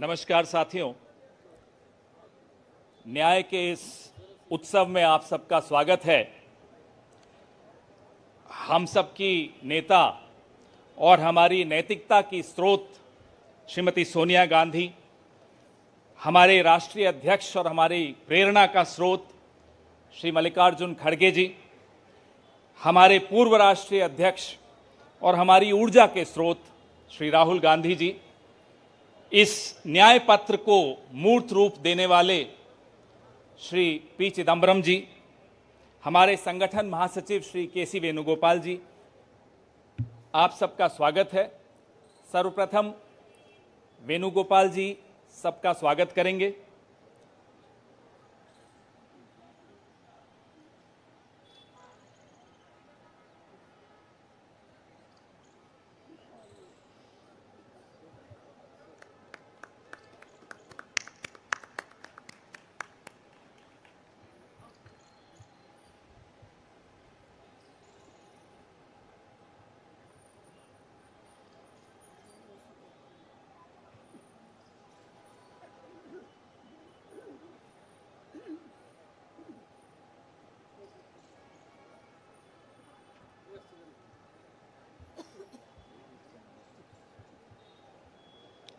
नमस्कार साथियों, न्याय के इस उत्सव में आप सबका स्वागत है। हम सबकी नेता और हमारी नैतिकता की स्रोत श्रीमती सोनिया गांधी, हमारे राष्ट्रीय अध्यक्ष और हमारी प्रेरणा का स्रोत श्री मल्लिकार्जुन खड़गे जी, हमारे पूर्व राष्ट्रीय अध्यक्ष और हमारी ऊर्जा के स्रोत श्री राहुल गांधी जी, इस न्याय पत्र को मूर्त रूप देने वाले श्री पी चिदम्बरम जी, हमारे संगठन महासचिव श्री के.सी. वेणुगोपाल जी, आप सबका स्वागत है। सर्वप्रथम वेणुगोपाल जी सबका स्वागत करेंगे।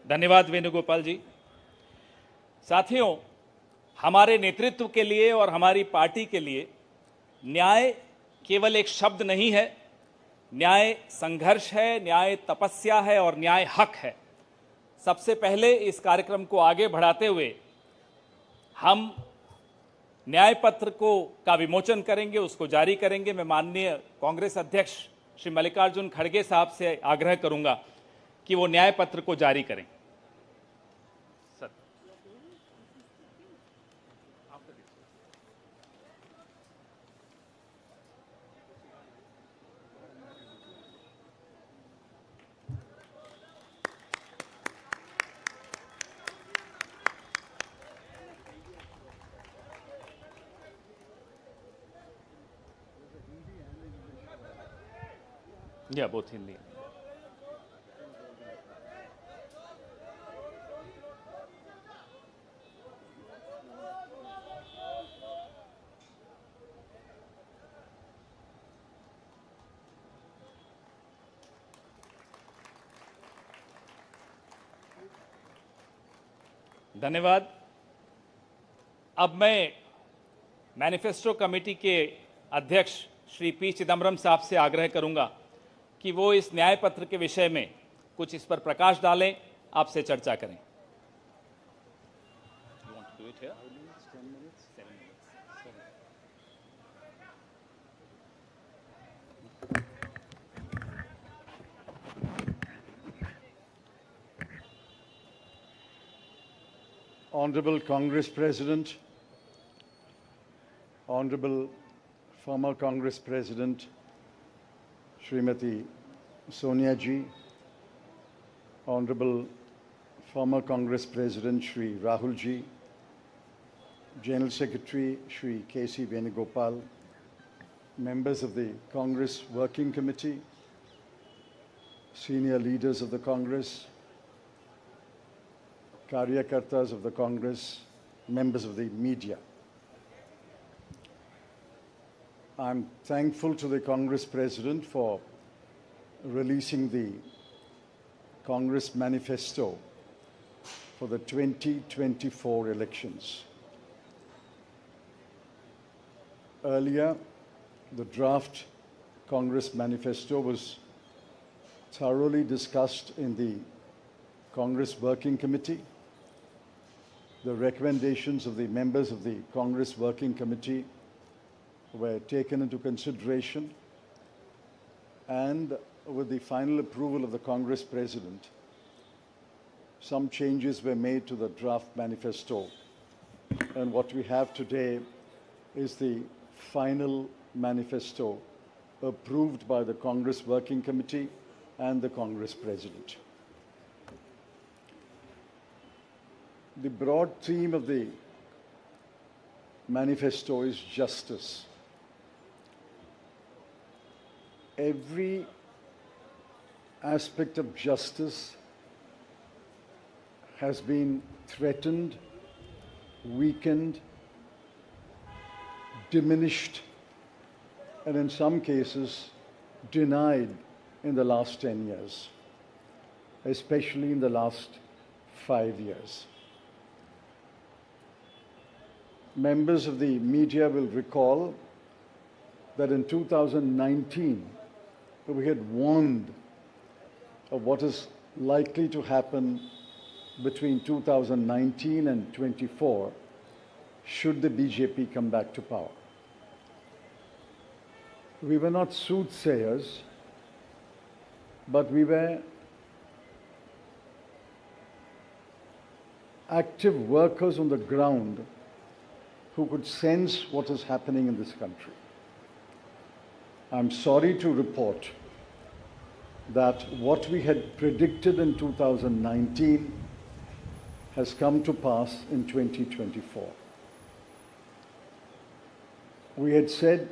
धन्यवाद वेणुगोपाल जी। साथियों, हमारे नेतृत्व के लिए और हमारी पार्टी के लिए न्याय केवल एक शब्द नहीं है। न्याय संघर्ष है, न्याय तपस्या है और न्याय हक है। सबसे पहले इस कार्यक्रम को आगे बढ़ाते हुए हम न्याय पत्र का विमोचन करेंगे, उसको जारी करेंगे। मैं माननीय कांग्रेस अध्यक्ष श्री मल्लिकार्जुन खड़गे साहब से आग्रह करूंगा कि वो न्याय पत्र को जारी करें। या बोथ हिंदी। धन्यवाद। अब मैं मैनिफेस्टो कमेटी के अध्यक्ष श्री पी चिदम्बरम साहब से आग्रह करूंगा कि वो इस न्याय पत्र के विषय में कुछ इस पर प्रकाश डालें, आपसे चर्चा करें। Honorable Congress President, Honorable former Congress President Srimati Sonia Ji, Honorable former Congress President Shri Rahul Ji, General Secretary Shri K.C. Venugopal, members of the Congress Working Committee, senior leaders of the Congress, Karyakartas of the Congress, members of the media. I'm thankful to the Congress President for releasing the Congress Manifesto for the 2024 elections. Earlier, the draft Congress Manifesto was thoroughly discussed in the Congress Working Committee. The recommendations of the members of the Congress Working Committee were taken into consideration, and with the final approval of the Congress President, some changes were made to the draft manifesto. And what we have today is the final manifesto approved by the Congress Working Committee and the Congress President. The broad theme of the manifesto is justice. Every aspect of justice has been threatened, weakened, diminished, and in some cases denied in the last 10 years, especially in the last 5 years. Members of the media will recall that in 2019, we had warned of what is likely to happen between 2019 and 24 should the BJP come back to power. We were not soothsayers, but we were active workers on the ground who could sense what is happening in this country. I'm sorry to report that what we had predicted in 2019 has come to pass in 2024. We had said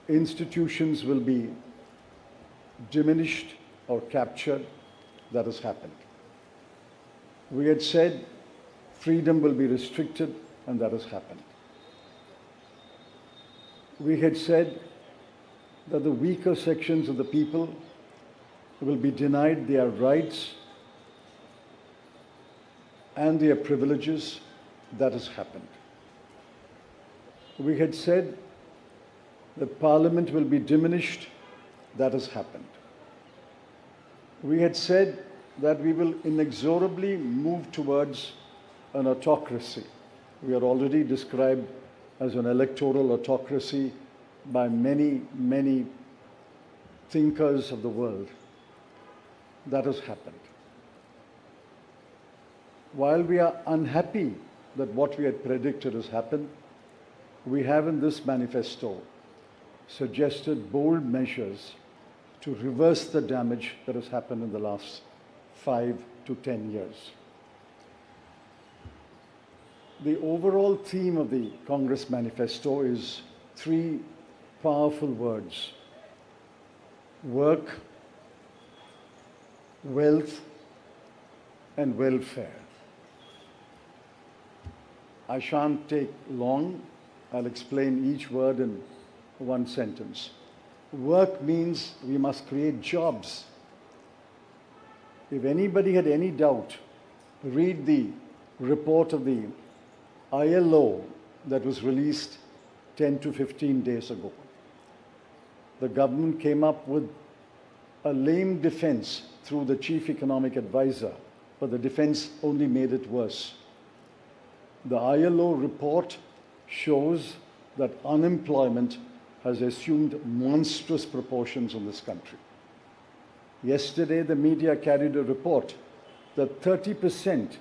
institutions will be diminished or captured. That has happened. We had said freedom will be restricted, and that has happened. We had said that the weaker sections of the people will be denied their rights and their privileges. That has happened. We had said that Parliament will be diminished. That has happened. We had said that we will inexorably move towards an autocracy. We are already described as an electoral autocracy by many, many thinkers of the world. That has happened. While we are unhappy that what we had predicted has happened, we have in this manifesto suggested bold measures to reverse the damage that has happened in the last 5 to 10 years. The overall theme of the Congress manifesto is 3 powerful words: work, wealth, and welfare. I shan't take long. I'll explain each word in one sentence. Work means we must create jobs. If anybody had any doubt, read the report of the ILO that was released 10 to 15 days ago. The government came up with a lame defense through the chief economic advisor, but the defense only made it worse. The ILO report shows that unemployment has assumed monstrous proportions in this country. Yesterday, the media carried a report that 30%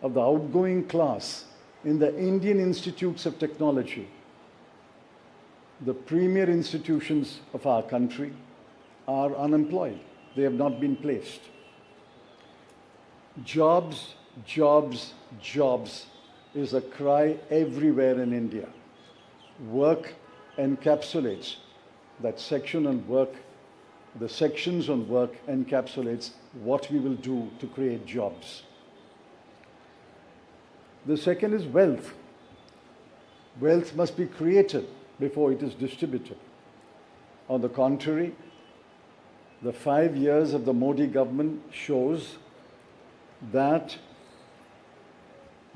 of the outgoing class in the Indian institutes of technology, the premier institutions of our country, are unemployed. They have not been placed. Jobs, jobs, jobs is a cry everywhere in India. Work encapsulates that section on work. The sections on work encapsulates what we will do to create jobs. The second is wealth. Wealth must be created before it is distributed. On the contrary, the 5 years of the Modi government shows that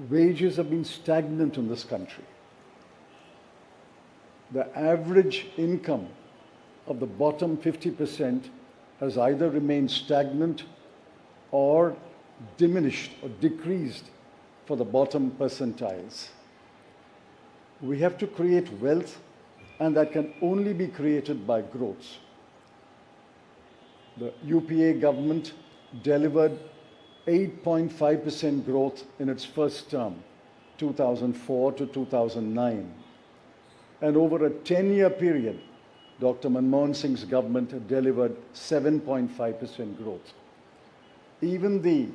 wages have been stagnant in this country. The average income of the bottom 50% has either remained stagnant or diminished or decreased for the bottom percentiles. We have to create wealth, and that can only be created by growth. The UPA government delivered 8.5% growth in its first term, 2004 to 2009. And over a 10-year period, Dr. Manmohan Singh's government delivered 7.5% growth. Even the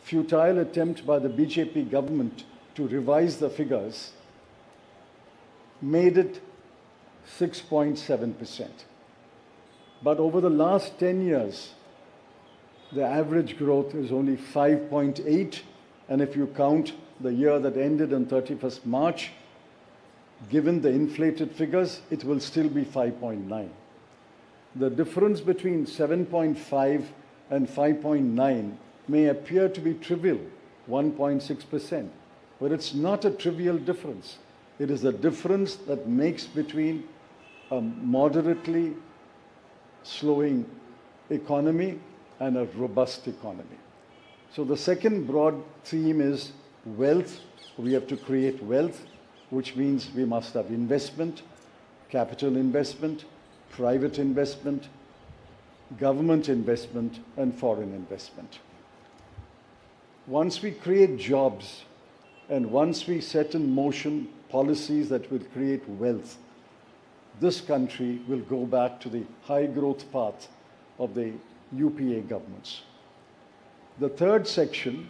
futile attempt by the BJP government to revise the figures made it 6.7%. But over the last 10 years, the average growth is only 5.8, and if you count the year that ended on 31st March, given the inflated figures, it will still be 5.9. The difference between 7.5 and 5.9 may appear to be trivial, 1.6%, but it's not a trivial difference. It is a difference that makes between a moderately slowing economy and a robust economy. So the second broad theme is wealth. We have to create wealth, which means we must have investment, capital investment, private investment, government investment, and foreign investment. Once we create jobs and once we set in motion policies that will create wealth, this country will go back to the high growth path of the UPA governments. The third section,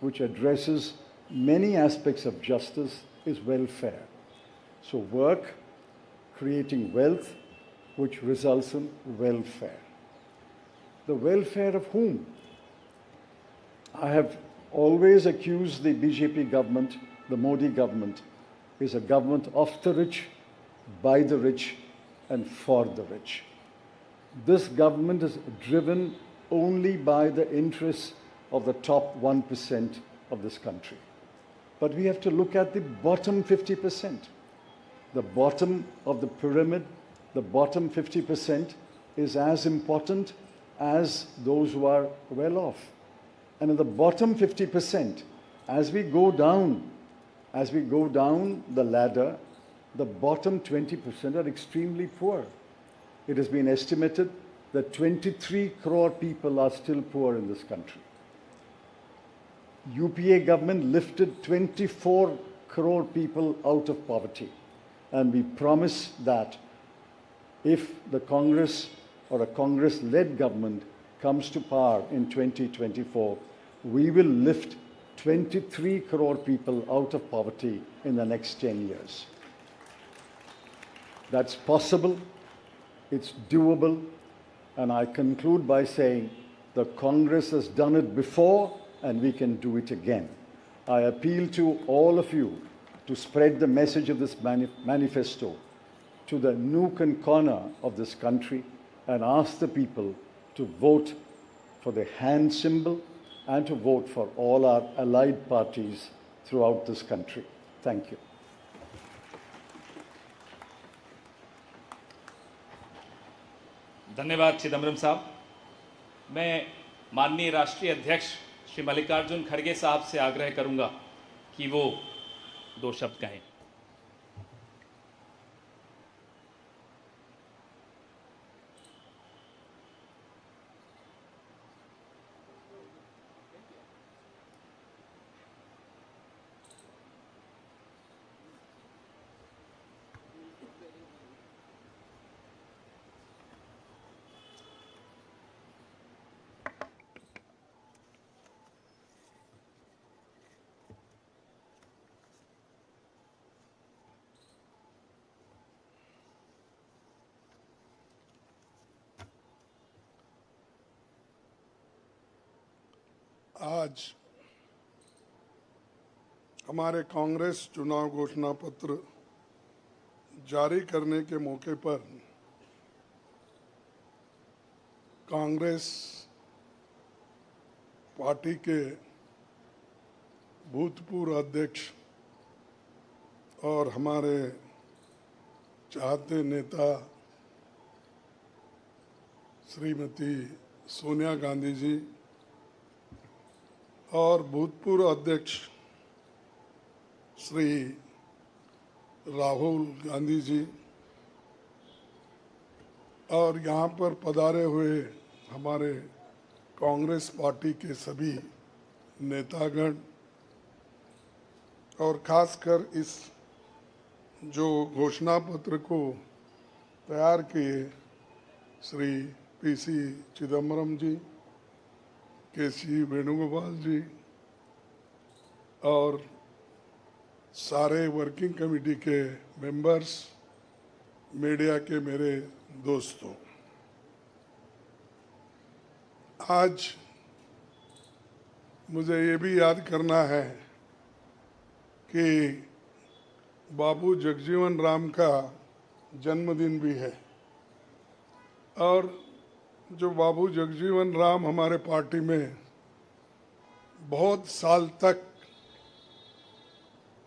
which addresses many aspects of justice, is welfare. So work, creating wealth, which results in welfare. The welfare of whom? I have always accused the BJP government, the Modi government, is a government of the rich, by the rich, and for the rich. This government is driven only by the interests of the top 1% of this country. But we have to look at the bottom 50%. The bottom of the pyramid, the bottom 50% is as important as those who are well off. And in the bottom 50%, as we go down the ladder, the bottom 20% are extremely poor. It has been estimated that 23 crore people are still poor in this country. UPA government lifted 24 crore people out of poverty. And we promise that if the Congress or a Congress-led government comes to power in 2024, we will lift 23 crore people out of poverty in the next 10 years. That's possible, it's doable, and I conclude by saying the Congress has done it before and we can do it again. I appeal to all of you to spread the message of this manifesto to the nook and corner of this country and ask the people to vote for the hand symbol and to vote for all our allied parties throughout this country. Thank you. धन्यवाद चिदम्बरम साहब। मैं माननीय राष्ट्रीय अध्यक्ष श्री मल्लिकार्जुन खड़गे साहब से आग्रह करूंगा कि वो दो शब्द कहें। आज हमारे कांग्रेस चुनाव घोषणा पत्र जारी करने के मौके पर कांग्रेस पार्टी के भूतपूर्व अध्यक्ष और हमारे चाहते नेता श्रीमती सोनिया गांधी जी और भूतपूर्व अध्यक्ष श्री राहुल गांधी जी और यहाँ पर पधारे हुए हमारे कांग्रेस पार्टी के सभी नेतागण और खासकर इस जो घोषणा पत्र को तैयार किए श्री पीसी चिदम्बरम जी, केसी वेणुगोपाल जी और सारे वर्किंग कमेटी के मेंबर्स, मीडिया के मेरे दोस्तों, आज मुझे ये भी याद करना है कि बाबू जगजीवन राम का जन्मदिन भी है और जो बाबू जगजीवन राम हमारे पार्टी में बहुत साल तक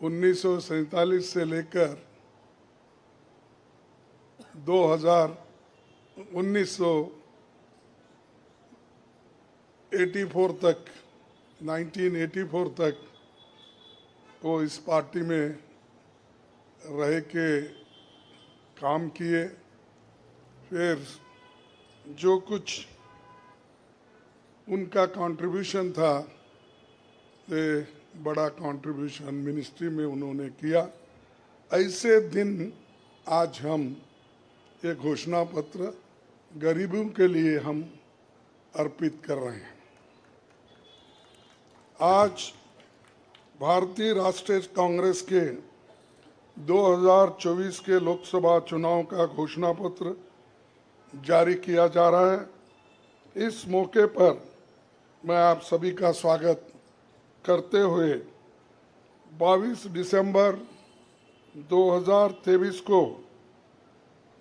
1947 से लेकर 1984 तक 1984 तक वो इस पार्टी में रह के काम किए। फिर जो कुछ उनका कंट्रीब्यूशन था ये बड़ा कंट्रीब्यूशन मिनिस्ट्री में उन्होंने किया। ऐसे दिन आज हम ये घोषणा पत्र गरीबों के लिए हम अर्पित कर रहे हैं। आज भारतीय राष्ट्रीय कांग्रेस के 2024 के लोकसभा चुनाव का घोषणा पत्र जारी किया जा रहा है। इस मौके पर मैं आप सभी का स्वागत करते हुए 22 दिसंबर 2023 को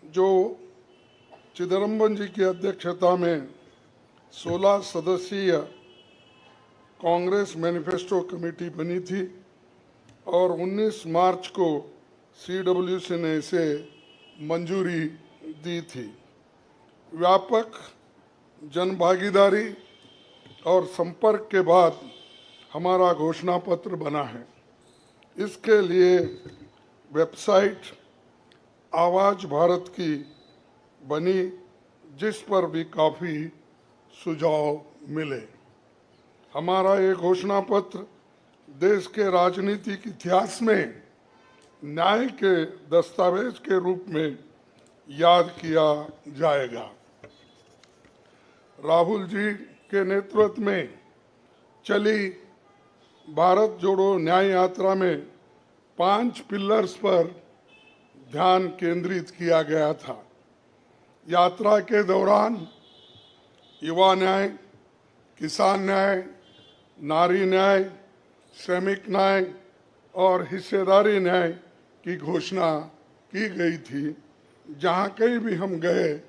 जो चिदम्बरम जी की अध्यक्षता में 16 सदस्यीय कांग्रेस मैनिफेस्टो कमेटी बनी थी और 19 मार्च को सीडब्ल्यूसी ने इसे मंजूरी दी थी। व्यापक जनभागीदारी और संपर्क के बाद हमारा घोषणा पत्र बना है। इसके लिए वेबसाइट आवाज भारत की बनी जिस पर भी काफ़ी सुझाव मिले। हमारा ये घोषणा पत्र देश के राजनीतिक इतिहास में न्याय के दस्तावेज के रूप में याद किया जाएगा। राहुल जी के नेतृत्व में चली भारत जोड़ो न्याय यात्रा में 5 पिलर्स पर ध्यान केंद्रित किया गया था। यात्रा के दौरान युवा न्याय, किसान न्याय, नारी न्याय, श्रमिक न्याय और हिस्सेदारी न्याय की घोषणा की गई थी। जहाँ कहीं भी हम गए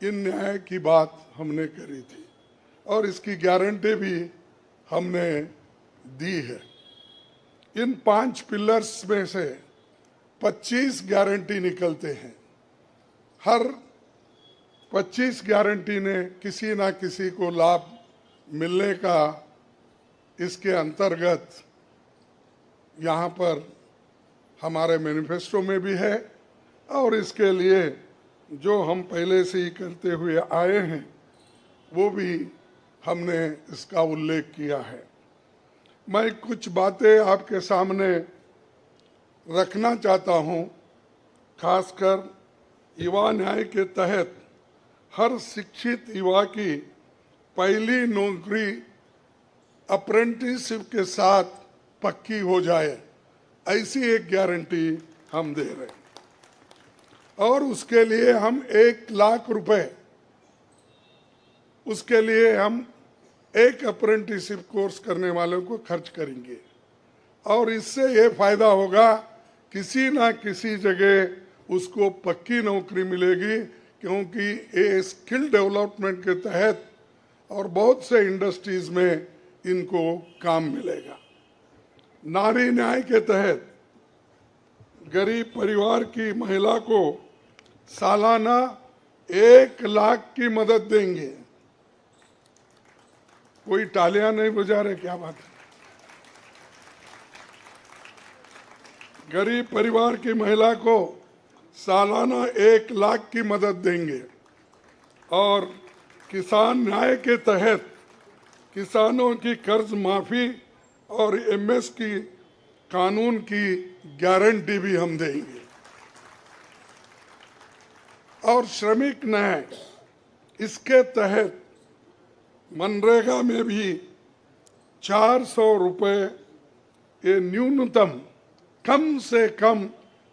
इन न्याय की बात हमने करी थी और इसकी गारंटी भी हमने दी है। इन 5 पिलर्स में से 25 गारंटी निकलते हैं। हर 25 गारंटी ने किसी ना किसी को लाभ मिलने का इसके अंतर्गत यहाँ पर हमारे मैनिफेस्टो में भी है और इसके लिए जो हम पहले से ही करते हुए आए हैं वो भी हमने इसका उल्लेख किया है। मैं कुछ बातें आपके सामने रखना चाहता हूँ। खासकर युवा न्याय के तहत हर शिक्षित युवा की पहली नौकरी अप्रेंटिसशिप के साथ पक्की हो जाए, ऐसी एक गारंटी हम दे रहे हैं और उसके लिए हम 1 लाख रुपए उसके लिए हम एक अप्रेंटिसशिप कोर्स करने वालों को खर्च करेंगे और इससे ये फायदा होगा किसी ना किसी जगह उसको पक्की नौकरी मिलेगी, क्योंकि ये स्किल डेवलपमेंट के तहत और बहुत से इंडस्ट्रीज में इनको काम मिलेगा। नारी न्याय के तहत गरीब परिवार की महिला को सालाना 1 लाख की मदद देंगे। कोई तालियां नहीं बजा रहे, क्या बात है। गरीब परिवार की महिला को सालाना 1 लाख की मदद देंगे और किसान न्याय के तहत किसानों की कर्ज माफी और एमएस की कानून की गारंटी भी हम देंगे। और श्रमिक न्याय, इसके तहत मनरेगा में भी 400 रुपए ये न्यूनतम कम से कम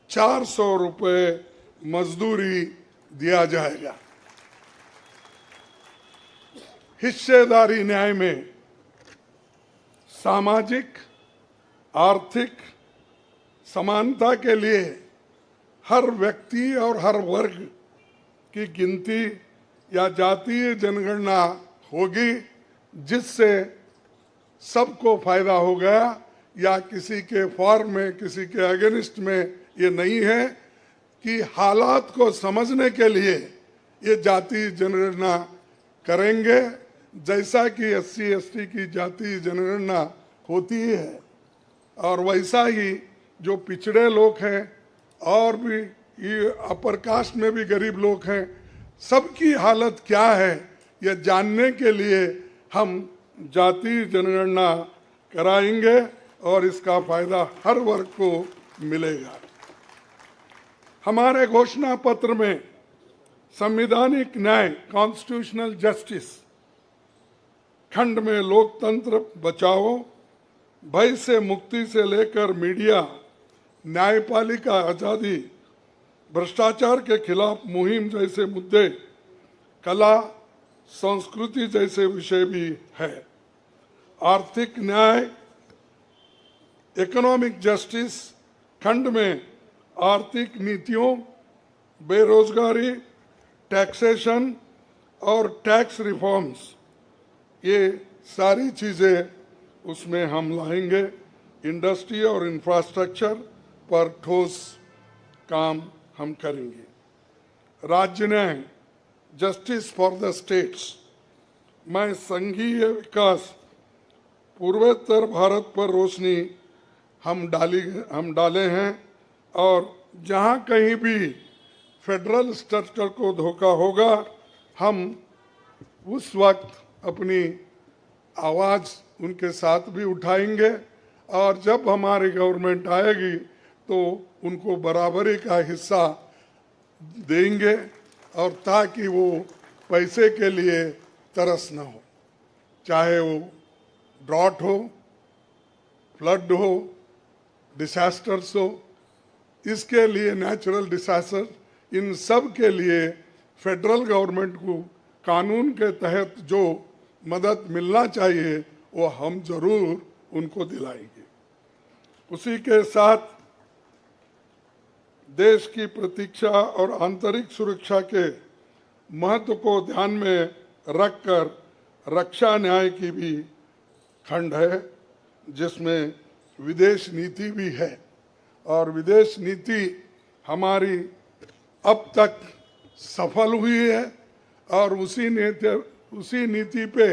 400 रुपए मजदूरी दिया जाएगा। हिस्सेदारी न्याय में सामाजिक आर्थिक समानता के लिए हर व्यक्ति और हर वर्ग की गिनती या जातीय जनगणना होगी, जिससे सबको फायदा होगा, या किसी के फॉर में किसी के अगेंस्ट में ये नहीं है कि हालात को समझने के लिए ये जातीय जनगणना करेंगे, जैसा कि SC/ST की जातीय जनगणना होती है। और वैसा ही जो पिछड़े लोग हैं और भी ये अपर कास्ट में भी गरीब लोग हैं, सबकी हालत क्या है ये जानने के लिए हम जातीय जनगणना कराएंगे और इसका फायदा हर वर्ग को मिलेगा। हमारे घोषणा पत्र में संवैधानिक न्याय कॉन्स्टिट्यूशनल जस्टिस खंड में लोकतंत्र बचाओ, भय से मुक्ति से लेकर मीडिया, न्यायपालिका आजादी, भ्रष्टाचार के खिलाफ मुहिम जैसे मुद्दे, कला संस्कृति जैसे विषय भी है। आर्थिक न्याय इकोनॉमिक जस्टिस खंड में आर्थिक नीतियों, बेरोजगारी, टैक्सेशन और टैक्स रिफॉर्म्स, ये सारी चीज़ें उसमें हम लाएंगे। इंडस्ट्री और इंफ्रास्ट्रक्चर पर ठोस काम हम करेंगे। राज्य न्याय जस्टिस फॉर द स्टेट्स में संघीय विकास पूर्वोत्तर भारत पर रोशनी हम डाले हैं, और जहाँ कहीं भी फेडरल स्ट्रक्चर को धोखा होगा, हम उस वक्त अपनी आवाज़ उनके साथ भी उठाएंगे, और जब हमारी गवर्नमेंट आएगी तो उनको बराबरी का हिस्सा देंगे, और ताकि वो पैसे के लिए तरस न हो, चाहे वो ड्रॉट हो, फ्लड हो, डिसास्टर्स हो, इसके लिए नेचुरल डिसास्टर, इन सब के लिए फेडरल गवर्नमेंट को कानून के तहत जो मदद मिलना चाहिए वो हम जरूर उनको दिलाएंगे। उसी के साथ देश की प्रतीक्षा और आंतरिक सुरक्षा के महत्व को ध्यान में रखकर रक्षा न्याय की भी खंड है, जिसमें विदेश नीति भी है, और विदेश नीति हमारी अब तक सफल हुई है, और उसी नीति पे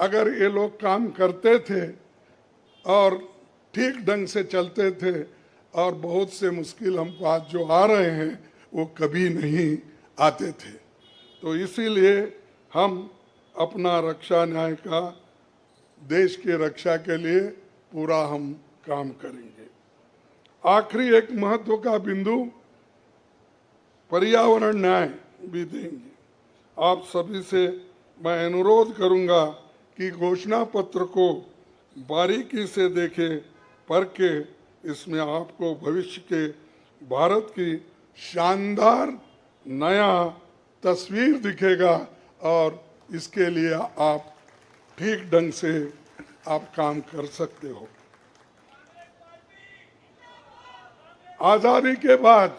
अगर ये लोग काम करते थे और ठीक ढंग से चलते थे, और बहुत से मुश्किल हमको आज जो आ रहे हैं वो कभी नहीं आते थे। तो इसीलिए हम अपना रक्षा न्याय का देश की रक्षा के लिए पूरा हम काम करेंगे। आखिरी एक महत्व का बिंदु पर्यावरण न्याय भी देंगे। आप सभी से मैं अनुरोध करूंगा कि घोषणा पत्र को बारीकी से देखें, परखे, इसमें आपको भविष्य के भारत की शानदार नया तस्वीर दिखेगा, और इसके लिए आप ठीक ढंग से आप काम कर सकते हो। आजादी के बाद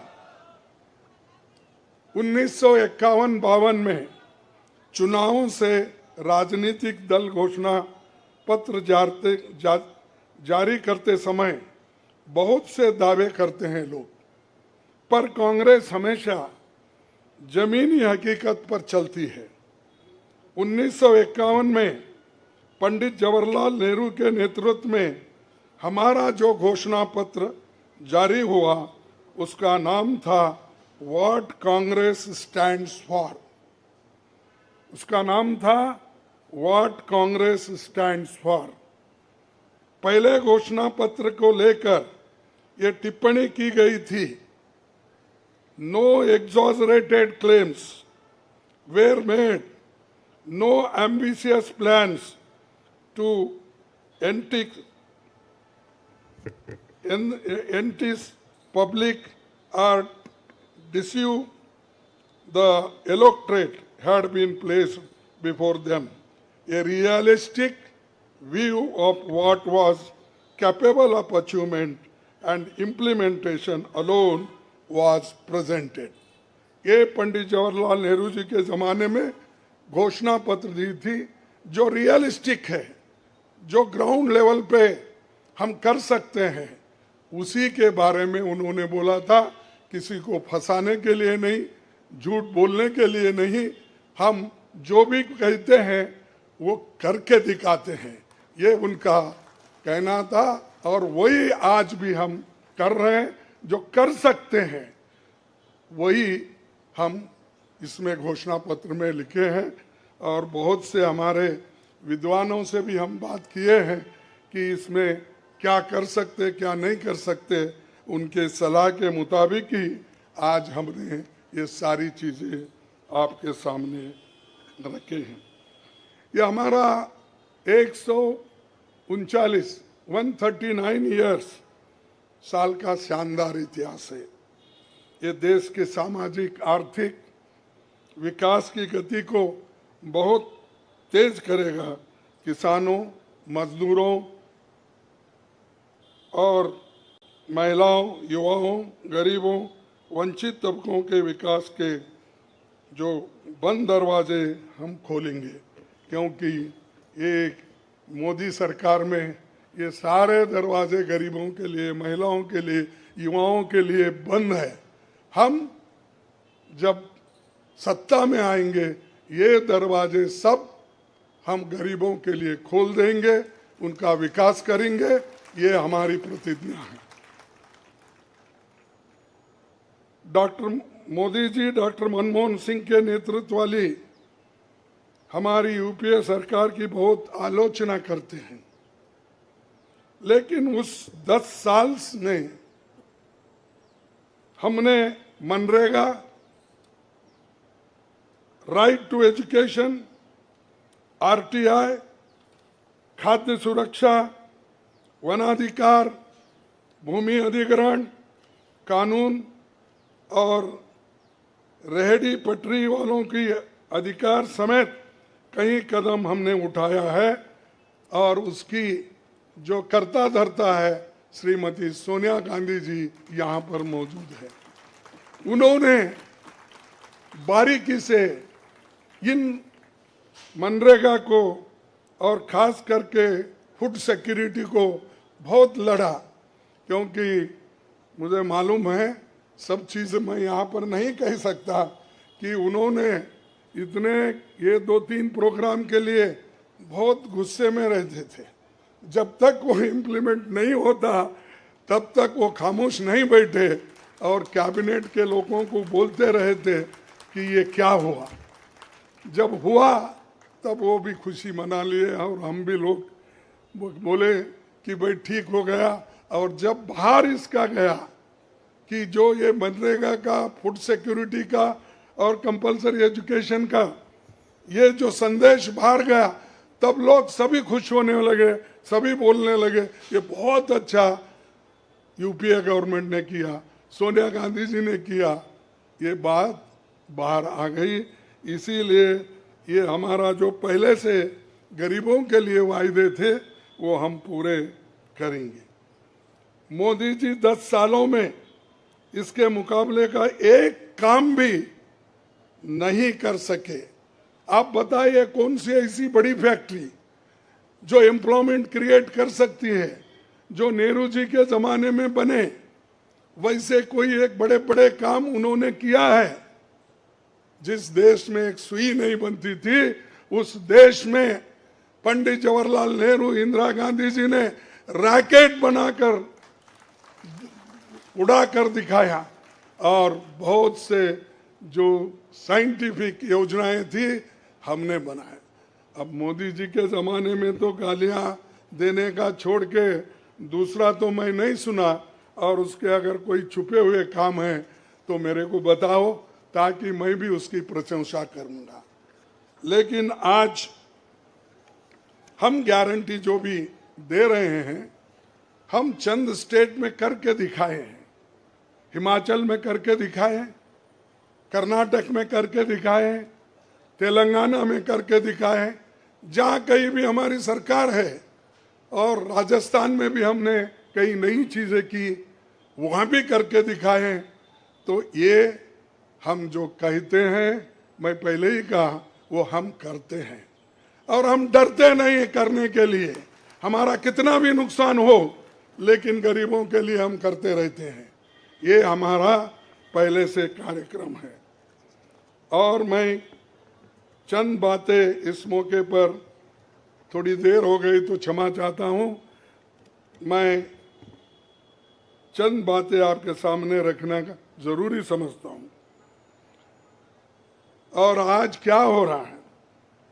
1951-52 में चुनावों से राजनीतिक दल घोषणा पत्र जारी करते समय बहुत से दावे करते हैं लोग, पर कांग्रेस हमेशा जमीनी हकीकत पर चलती है। 1951 में पंडित जवाहरलाल नेहरू के नेतृत्व में हमारा जो घोषणा पत्र जारी हुआ, उसका नाम था व्हाट कांग्रेस स्टैंड्स फॉर। उसका नाम था व्हाट कांग्रेस स्टैंड्स फॉर। पहले घोषणा पत्र को लेकर ये टिप्पणी की गई थी, no exaggerated claims were made, no ambitious plans to entice public or deceive the electorate had been placed before them. A realistic, view of what was capable of achievement and implementation alone was presented. ये पंडित जवाहरलाल नेहरू जी के ज़माने में घोषणा पत्र दी थी जो realistic है, जो ग्राउंड लेवल पे हम कर सकते हैं, उसी के बारे में उन्होंने बोला था। किसी को फंसाने के लिए नहीं, झूठ बोलने के लिए नहीं, हम जो भी कहते हैं वो करके दिखाते हैं, ये उनका कहना था। और वही आज भी हम कर रहे हैं, जो कर सकते हैं वही हम इसमें घोषणा पत्र में लिखे हैं। और बहुत से हमारे विद्वानों से भी हम बात किए हैं कि इसमें क्या कर सकते क्या नहीं कर सकते, उनके सलाह के मुताबिक ही आज हमने ये सारी चीज़ें आपके सामने रखे हैं। ये हमारा 139 ईयर्स साल का शानदार इतिहास है। ये देश के सामाजिक आर्थिक विकास की गति को बहुत तेज करेगा। किसानों, मजदूरों और महिलाओं, युवाओं, गरीबों, वंचित तबकों के विकास के जो बंद दरवाजे हम खोलेंगे, क्योंकि ये मोदी सरकार में ये सारे दरवाजे गरीबों के लिए, महिलाओं के लिए, युवाओं के लिए बंद है। हम जब सत्ता में आएंगे ये दरवाजे सब हम गरीबों के लिए खोल देंगे, उनका विकास करेंगे, ये हमारी प्रतिज्ञा है। डॉक्टर मोदी जी, डॉक्टर मनमोहन सिंह के नेतृत्व वाली हमारी यूपीए सरकार की बहुत आलोचना करते हैं, लेकिन उस 10 साल में हमने MNREGA, right to education, RTI, खाद्य सुरक्षा, वनाधिकार, भूमि अधिग्रहण कानून और रेहड़ी पटरी वालों की अधिकार समेत कई कदम हमने उठाया है। और उसकी जो कर्ता धर्ता है श्रीमती सोनिया गांधी जी यहाँ पर मौजूद है। उन्होंने बारीकी से इन मनरेगा को और खास करके फूड सिक्योरिटी को बहुत लड़ा, क्योंकि मुझे मालूम है, सब चीज़ मैं यहाँ पर नहीं कह सकता कि उन्होंने इतने ये 2-3 प्रोग्राम के लिए बहुत गुस्से में रहते थे। जब तक वो इम्प्लीमेंट नहीं होता तब तक वो खामोश नहीं बैठे और कैबिनेट के लोगों को बोलते रहे थे कि ये क्या हुआ। जब हुआ तब वो भी खुशी मना लिए और हम भी लोग बोले कि भाई ठीक हो गया। और जब बाहर इसका गया कि जो ये मनरेगा का, फूड सिक्योरिटी का और कंपलसरी एजुकेशन का ये जो संदेश बाहर गया, तब लोग सभी खुश होने लगे, सभी बोलने लगे ये बहुत अच्छा यूपीए गवर्नमेंट ने किया, सोनिया गांधी जी ने किया। ये बात बाहर आ गई। इसीलिए ये हमारा जो पहले से गरीबों के लिए वायदे थे वो हम पूरे करेंगे। मोदी जी 10 सालों में इसके मुकाबले का एक काम भी नहीं कर सके। आप बताइए कौन सी ऐसी बड़ी फैक्ट्री जो एम्प्लॉयमेंट क्रिएट कर सकती है, जो नेहरू जी के ज़माने में बने वैसे कोई एक बड़े बड़े काम उन्होंने किया है। जिस देश में एक सुई नहीं बनती थी उस देश में पंडित जवाहरलाल नेहरू, इंदिरा गांधी जी ने रॉकेट बनाकर उड़ा कर दिखाया। और बहुत से जो साइंटिफिक योजनाएं थी हमने बनाए। अब मोदी जी के ज़माने में तो गालियां देने का छोड़ के दूसरा तो मैं नहीं सुना। और उसके अगर कोई छुपे हुए काम है तो मेरे को बताओ, ताकि मैं भी उसकी प्रशंसा करूंगा। लेकिन आज हम गारंटी जो भी दे रहे हैं, हम चंद स्टेट में करके दिखाए हैं। हिमाचल में करके दिखाए, कर्नाटक में करके दिखाए, तेलंगाना में करके दिखाए। जहाँ कहीं भी हमारी सरकार है और राजस्थान में भी हमने कई नई चीज़ें की, वहाँ भी करके दिखाए। तो ये हम जो कहते हैं, मैं पहले ही कहा, वो हम करते हैं और हम डरते नहीं करने के लिए। हमारा कितना भी नुकसान हो, लेकिन गरीबों के लिए हम करते रहते हैं। ये हमारा पहले से कार्यक्रम है। और मैं चंद बातें इस मौके पर, थोड़ी देर हो गई तो क्षमा चाहता हूँ, मैं चंद बातें आपके सामने रखना जरूरी समझता हूँ। और आज क्या हो रहा है,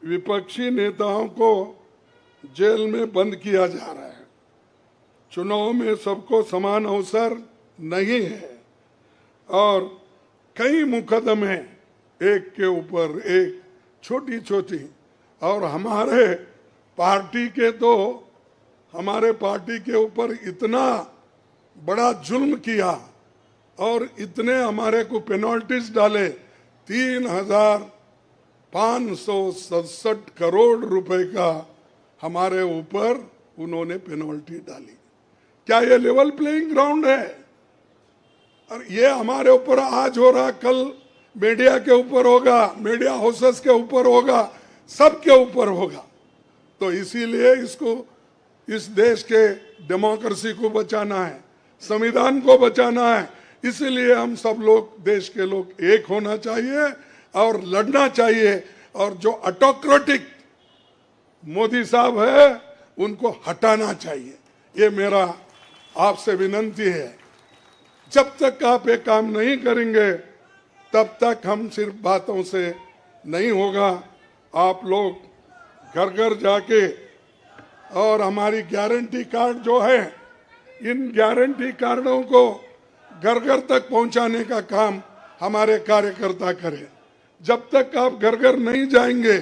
विपक्षी नेताओं को जेल में बंद किया जा रहा है। चुनाव में सबको समान अवसर नहीं है और कई मुकदमे एक के ऊपर एक, छोटी छोटी, और हमारे पार्टी के ऊपर इतना बड़ा जुल्म किया और इतने हमारे को पेनल्टीज डाले। 3,567 करोड़ रुपए का हमारे ऊपर उन्होंने पेनल्टी डाली। क्या ये लेवल प्लेइंग ग्राउंड है? और ये हमारे ऊपर आज हो रहा, कल मीडिया के ऊपर होगा, मीडिया हाउसेस के ऊपर होगा, सबके ऊपर होगा। तो इसीलिए इसको, इस देश के डेमोक्रेसी को बचाना है, संविधान को बचाना है। इसीलिए हम सब लोग, देश के लोग, एक होना चाहिए और लड़ना चाहिए। और जो ऑटोक्रेटिक मोदी साहब है, उनको हटाना चाहिए। ये मेरा आपसे विनती है। जब तक आप ये काम नहीं करेंगे, तब तक हम सिर्फ बातों से नहीं होगा। आप लोग घर घर जाके, और हमारी गारंटी कार्ड जो है, इन गारंटी कार्डों को घर घर तक पहुंचाने का काम हमारे कार्यकर्ता करें। जब तक आप घर घर नहीं जाएंगे,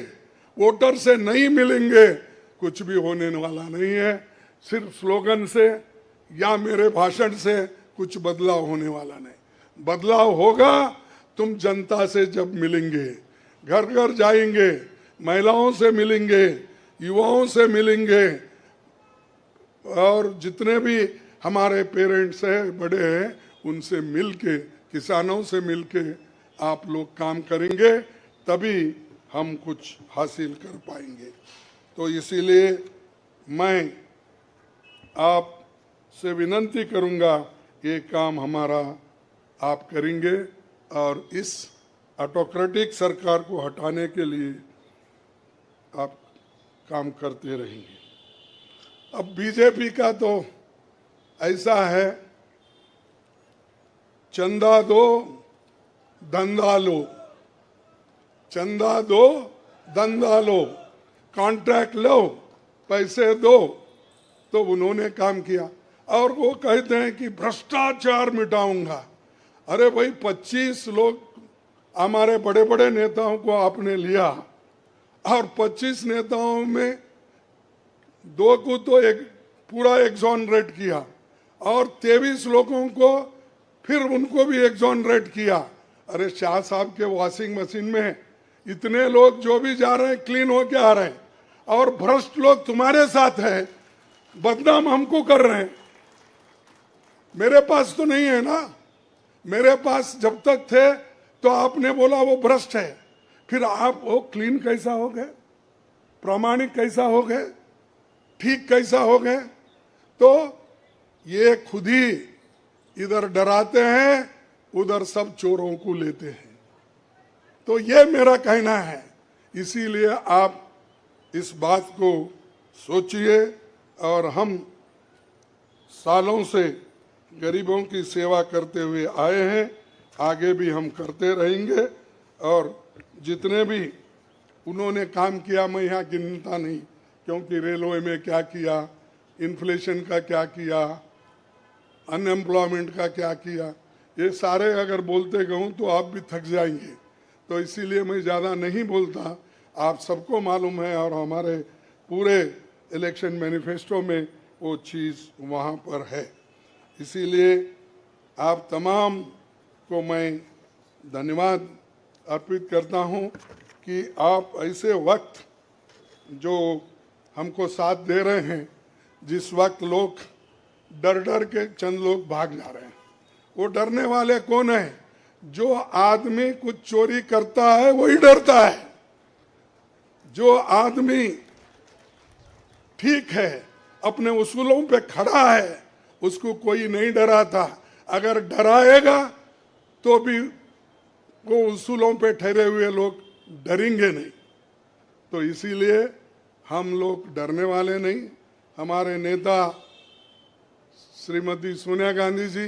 वोटर से नहीं मिलेंगे, कुछ भी होने वाला नहीं है। सिर्फ स्लोगन से या मेरे भाषण से कुछ बदलाव होने वाला नहीं। बदलाव होगा तुम जनता से जब मिलेंगे, घर घर जाएंगे, महिलाओं से मिलेंगे, युवाओं से मिलेंगे, और जितने भी हमारे पेरेंट्स हैं, बड़े हैं, उनसे मिलके, किसानों से मिलके आप लोग काम करेंगे, तभी हम कुछ हासिल कर पाएंगे। तो इसीलिए मैं आपसे विनती करूंगा, ये काम हमारा आप करेंगे और इस ऑटोक्रेटिक सरकार को हटाने के लिए आप काम करते रहेंगे। अब बीजेपी का तो ऐसा है, चंदा दो धंधा लो, चंदा दो धंधा लो, कॉन्ट्रैक्ट लो, पैसे दो। तो उन्होंने काम किया और वो कहते हैं कि भ्रष्टाचार मिटाऊंगा। अरे भाई, 25 लोग हमारे बड़े बड़े नेताओं को आपने लिया और 25 नेताओं में 2 को तो एक पूरा एक्सोनरेट किया और 23 लोगों को फिर उनको भी एक्सोनरेट किया। अरे शाह साहब के वॉशिंग मशीन में इतने लोग जो भी जा रहे हैं, क्लीन होके आ रहे हैं, और भ्रष्ट लोग तुम्हारे साथ है, बदनाम हमको कर रहे हैं। मेरे पास तो नहीं है ना, मेरे पास जब तक थे तो आपने बोला वो भ्रष्ट है, फिर आप वो क्लीन कैसा हो गए, प्रामाणिक कैसा हो गए, ठीक कैसा हो गए? तो ये खुद ही इधर डराते हैं, उधर सब चोरों को लेते हैं। तो ये मेरा कहना है। इसीलिए आप इस बात को सोचिए, और हम सालों से गरीबों की सेवा करते हुए आए हैं, आगे भी हम करते रहेंगे। और जितने भी उन्होंने काम किया, मैं यहाँ गिनता नहीं, क्योंकि रेलवे में क्या किया, इन्फ्लेशन का क्या किया, अनएम्प्लॉयमेंट का क्या किया, ये सारे अगर बोलते कहूँ तो आप भी थक जाएंगे। तो इसीलिए मैं ज़्यादा नहीं बोलता, आप सबको मालूम है, और हमारे पूरे इलेक्शन मैनिफेस्टो में वो चीज़ वहाँ पर है। इसीलिए आप तमाम को मैं धन्यवाद अर्पित करता हूँ कि आप ऐसे वक्त जो हमको साथ दे रहे हैं, जिस वक्त लोग डर डर के चंद लोग भाग जा रहे हैं। वो डरने वाले कौन है? जो आदमी कुछ चोरी करता है वही डरता है। जो आदमी ठीक है, अपने उसूलों पे खड़ा है, उसको कोई नहीं डराता। अगर डराएगा तो भी वो उसूलों पे ठहरे हुए लोग डरेंगे नहीं। तो इसीलिए हम लोग डरने वाले नहीं। हमारे नेता श्रीमती सोनिया गांधी जी,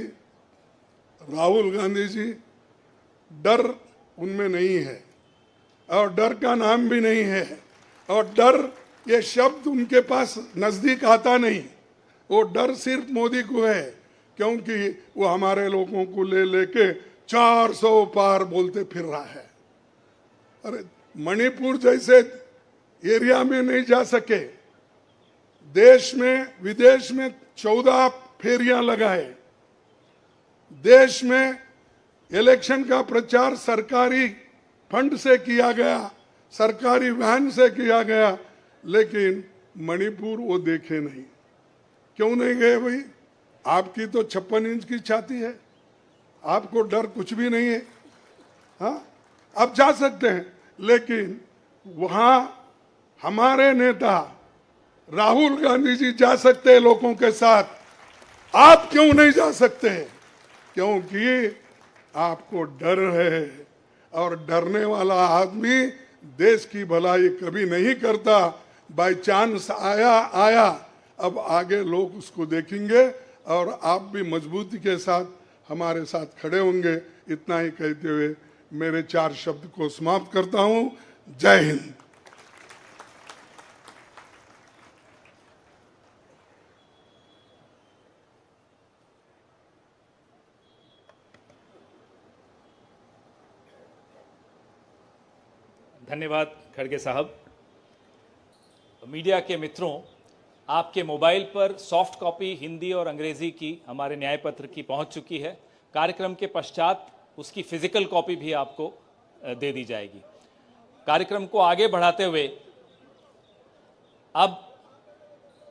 राहुल गांधी जी, डर उनमें नहीं है और डर का नाम भी नहीं है। और डर ये शब्द उनके पास नजदीक आता नहीं। वो डर सिर्फ मोदी को है, क्योंकि वो हमारे लोगों को ले लेके 400 पार बोलते फिर रहा है। अरे मणिपुर जैसे एरिया में नहीं जा सके, देश में विदेश में 14 फेरियां लगाए, देश में इलेक्शन का प्रचार सरकारी फंड से किया गया, सरकारी वैन से किया गया, लेकिन मणिपुर वो देखे नहीं। क्यों नहीं गए भाई? आपकी तो 56 इंच की छाती है, आपको डर कुछ भी नहीं है। हाँ, आप जा सकते हैं, लेकिन वहां हमारे नेता राहुल गांधी जी जा सकते हैं लोगों के साथ। आप क्यों नहीं जा सकते? क्योंकि आपको डर है, और डरने वाला आदमी देश की भलाई कभी नहीं करता। बाय चांस आया, अब आगे लोग उसको देखेंगे और आप भी मजबूती के साथ हमारे साथ खड़े होंगे। इतना ही कहते हुए मेरे 4 शब्द को समाप्त करता हूं। जय हिंद। धन्यवाद खड़गे साहब। मीडिया के मित्रों, आपके मोबाइल पर सॉफ्ट कॉपी हिंदी और अंग्रेजी की हमारे न्याय पत्र की पहुंच चुकी है। कार्यक्रम के पश्चात उसकी फिजिकल कॉपी भी आपको दे दी जाएगी। कार्यक्रम को आगे बढ़ाते हुए अब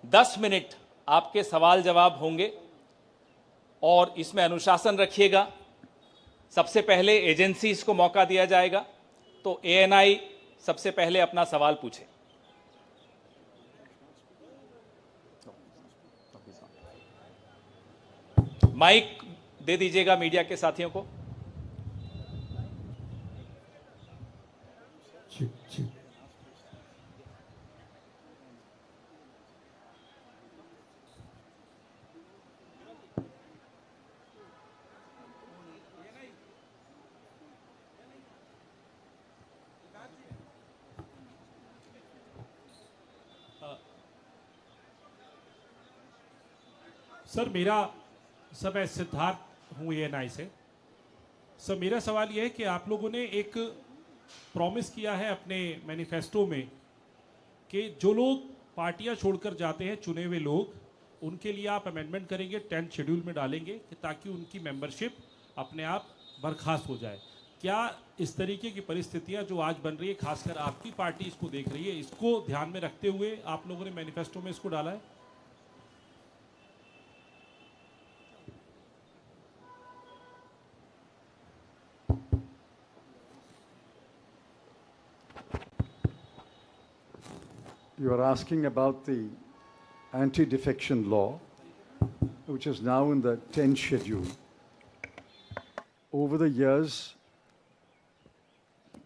10 मिनट आपके सवाल जवाब होंगे और इसमें अनुशासन रखिएगा। सबसे पहले एजेंसीज को मौका दिया जाएगा, तो एएनआई सबसे पहले अपना सवाल पूछे। माइक दे दीजिएगा मीडिया के साथियों को। सर मैं सिद्धार्थ हूँ एएनआई से। सर मेरा सवाल यह है कि आप लोगों ने एक प्रॉमिस किया है अपने मैनिफेस्टो में कि जो लोग पार्टियां छोड़कर जाते हैं, चुने हुए लोग, उनके लिए आप अमेंडमेंट करेंगे, 10th शेड्यूल में डालेंगे कि ताकि उनकी मेंबरशिप अपने आप बर्खास्त हो जाए। क्या इस तरीके की परिस्थितियां जो आज बन रही है, खासकर आपकी पार्टी इसको देख रही है, इसको ध्यान में रखते हुए आप लोगों ने मैनिफेस्टो में इसको डाला है? You are asking about the anti-defection law, which is now in the 10th schedule. Over the years,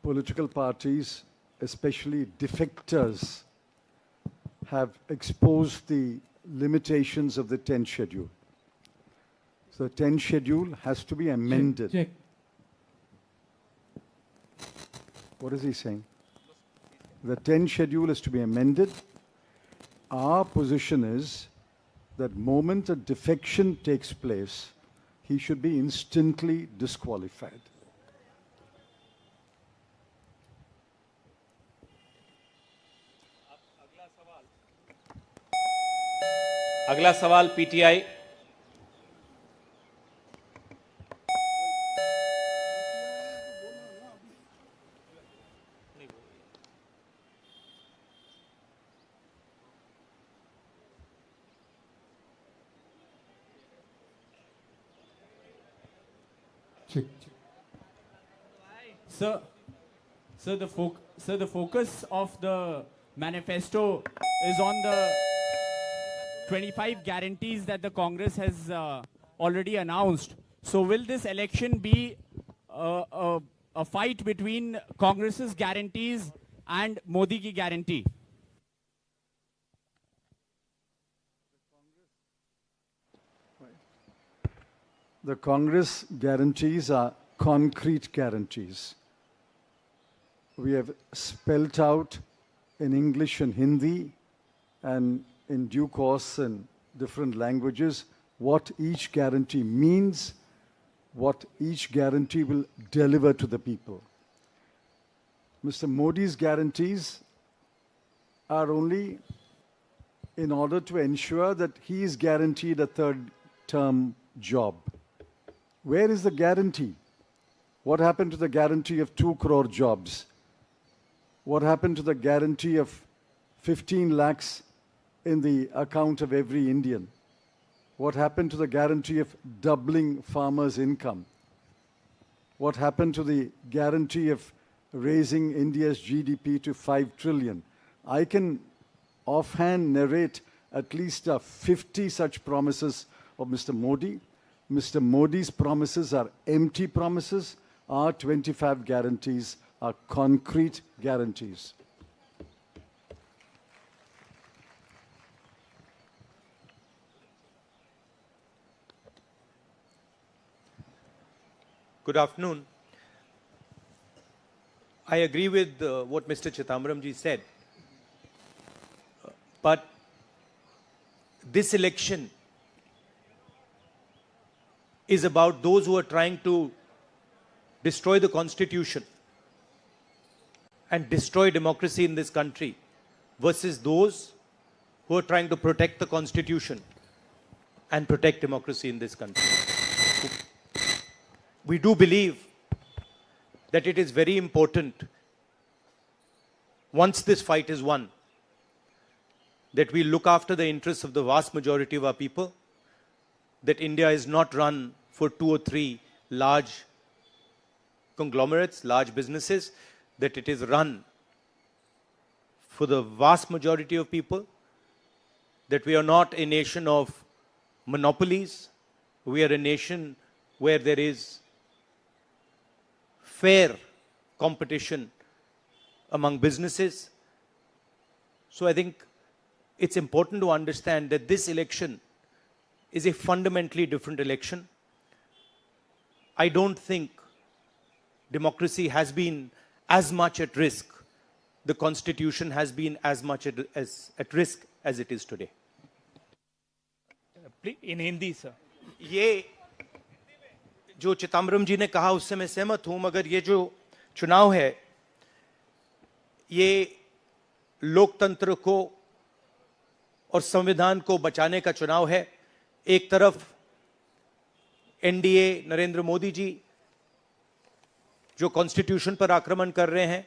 political parties, especially defectors, have exposed the limitations of the 10th schedule. So the 10th schedule has to be amended. Check. What is he saying? The 10th schedule is to be amended. Our position is that moment a defection takes place, he should be instantly disqualified. अगला सवाल PTI. Sir, sir, the focus of the manifesto is on the 25 guarantees that the Congress has already announced. So will this election be a fight between Congress's guarantees and Modi ki guarantee? The Congress guarantees are concrete guarantees. We have spelt out in English and Hindi and in due course in different languages what each guarantee means, what each guarantee will deliver to the people. Mr. Modi's guarantees are only in order to ensure that he is guaranteed a third-term job. Where is the guarantee? What happened to the guarantee of 2 crore jobs? What happened to the guarantee of 15 lakhs in the account of every Indian? What happened to the guarantee of doubling farmers' income? What happened to the guarantee of raising India's GDP to 5 trillion? I can offhand narrate at least 50 such promises of Mr. Modi. Mr. Modi's promises are empty promises. Our 25 guarantees are concrete guarantees. Good afternoon. I agree with what Mr. Chidambaram said. But this election is about those who are trying to destroy the Constitution and destroy democracy in this country versus those who are trying to protect the Constitution and protect democracy in this country. We do believe that it is very important, once this fight is won, that we look after the interests of the vast majority of our people, that India is not run for 2 or 3 large conglomerates, large businesses, that it is run for the vast majority of people, that we are not a nation of monopolies, we are a nation where there is fair competition among businesses. So I think it's important to understand that this election is a fundamentally different election. I don't think democracy has been as much at risk, the Constitution has been as much at risk as it is today. In Hindi, sir. ये जो चिदम्बरम जी ने कहा उससे मैं सहमत हूं, मगर ये जो चुनाव है ये लोकतंत्र को और संविधान को बचाने का चुनाव है. एक तरफ एनडीए नरेंद्र मोदी जी जो कॉन्स्टिट्यूशन पर आक्रमण कर रहे हैं,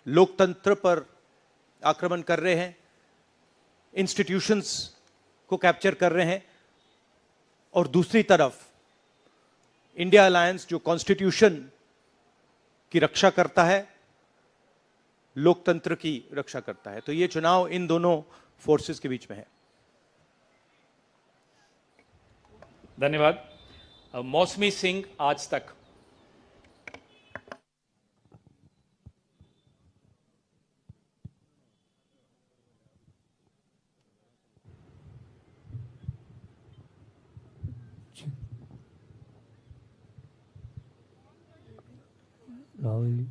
लोकतंत्र पर आक्रमण कर रहे हैं, इंस्टीट्यूशंस को कैप्चर कर रहे हैं, और दूसरी तरफ इंडिया अलायंस जो कॉन्स्टिट्यूशन की रक्षा करता है, लोकतंत्र की रक्षा करता है. तो ये चुनाव इन दोनों फोर्सेस के बीच में है. धन्यवाद. मौसमी सिंह, आज तक. राहुल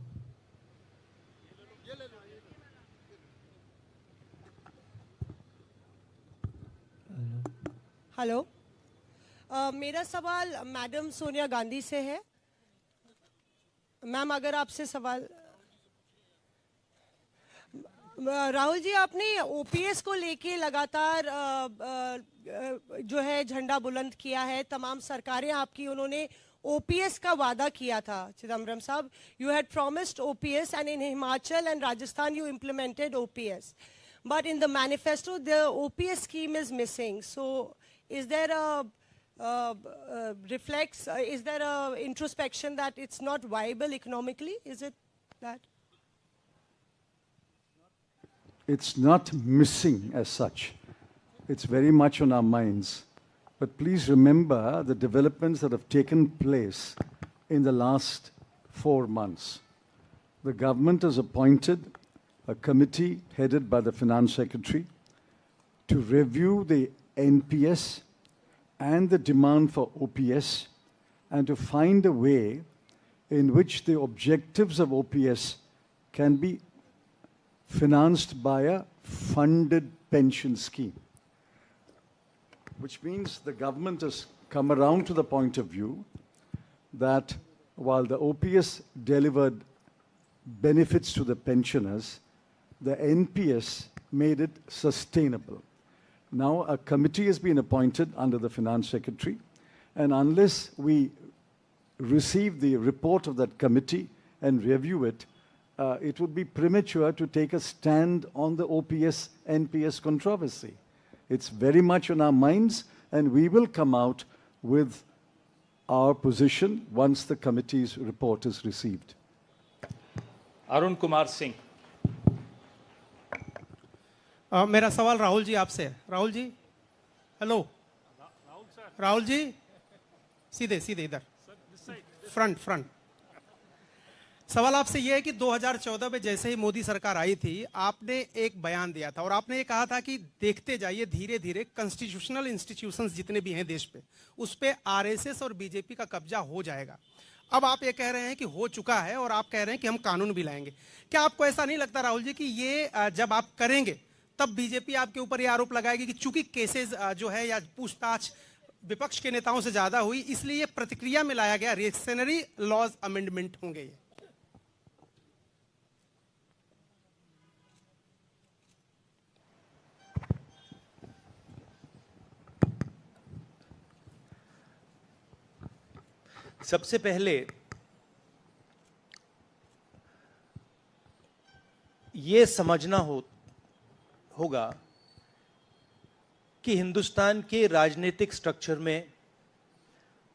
हेलो. मेरा सवाल मैडम सोनिया गांधी से है. मैम, अगर आपसे सवाल. राहुल जी, आपने ओपीएस को लेके लगातार जो है झंडा बुलंद किया है. तमाम सरकारें आपकी, उन्होंने ओपीएस का वादा किया था. चिदम्बरम साहब, you had promised OPS and in Himachal and Rajasthan you implemented OPS, but in the manifesto the OPS scheme is missing. So is there a reflects, is there a introspection that it's not viable economically? Is it that? It's not missing as such. It's very much on our minds. But please remember the developments that have taken place in the last 4 months. The government has appointed a committee headed by the Finance Secretary to review the NPS and the demand for OPS and to find a way in which the objectives of OPS can be financed by a funded pension scheme. Which means the government has come around to the point of view that while the OPS delivered benefits to the pensioners, the NPS made it sustainable. Now a committee has been appointed under the Finance Secretary, and unless we receive the report of that committee and review it, it would be premature to take a stand on the OPS-NPS controversy. It's very much on our minds, and we will come out with our position once the committee's report is received. Arun Kumar Singh. मेरा सवाल राहुल जी आपसे है। Rahul ji, hello. Rahul ji, सीधे सीधे इधर, front. सवाल आपसे यह है कि 2014 में जैसे ही मोदी सरकार आई थी, आपने एक बयान दिया था और आपने ये कहा था कि देखते जाइए धीरे धीरे कॉन्स्टिट्यूशनल इंस्टीट्यूशंस जितने भी हैं देश पे, उस पे आरएसएस और बीजेपी का कब्जा हो जाएगा। अब आप ये कह रहे हैं कि हो चुका है और आप कह रहे हैं कि हम कानून भी लाएंगे। क्या आपको ऐसा नहीं लगता राहुल जी कि ये जब आप करेंगे तब बीजेपी आपके ऊपर ये आरोप लगाएगी कि चूंकि केसेस जो है या पूछताछ विपक्ष के नेताओं से ज्यादा हुई, इसलिए ये प्रतिक्रिया में लाया गया रिएक्शनरी लॉज अमेंडमेंट होंगे ये? सबसे पहले ये समझना होगा कि हिंदुस्तान के राजनीतिक स्ट्रक्चर में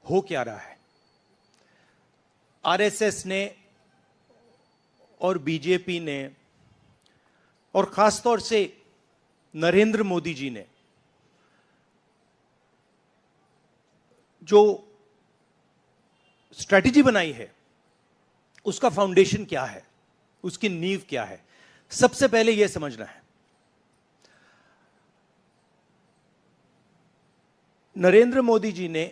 हो क्या रहा है। आरएसएस ने और बीजेपी ने और खासतौर से नरेंद्र मोदी जी ने जो स्ट्रैटेजी बनाई है, उसका फाउंडेशन क्या है, उसकी नींव क्या है, सबसे पहले यह समझना है। नरेंद्र मोदी जी ने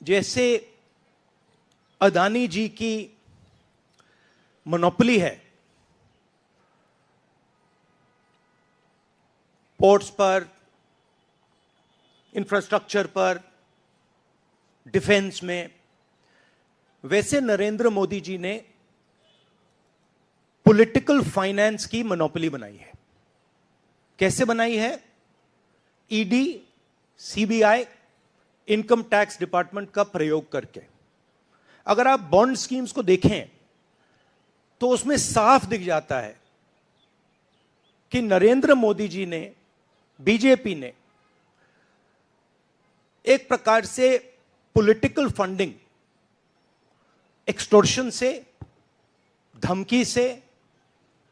जैसे अदानी जी की मोनोपोली है पोर्ट्स पर, इंफ्रास्ट्रक्चर पर, डिफेंस में, वैसे नरेंद्र मोदी जी ने पॉलिटिकल फाइनेंस की मोनोपोली बनाई है। कैसे बनाई है? ED, CBI, income tax department का प्रयोग करके। अगर आप बॉन्ड स्कीम्स को देखें तो उसमें साफ दिख जाता है कि नरेंद्र मोदी जी ने, बीजेपी ने एक प्रकार से पॉलिटिकल फंडिंग एक्सटॉर्शन से, धमकी से,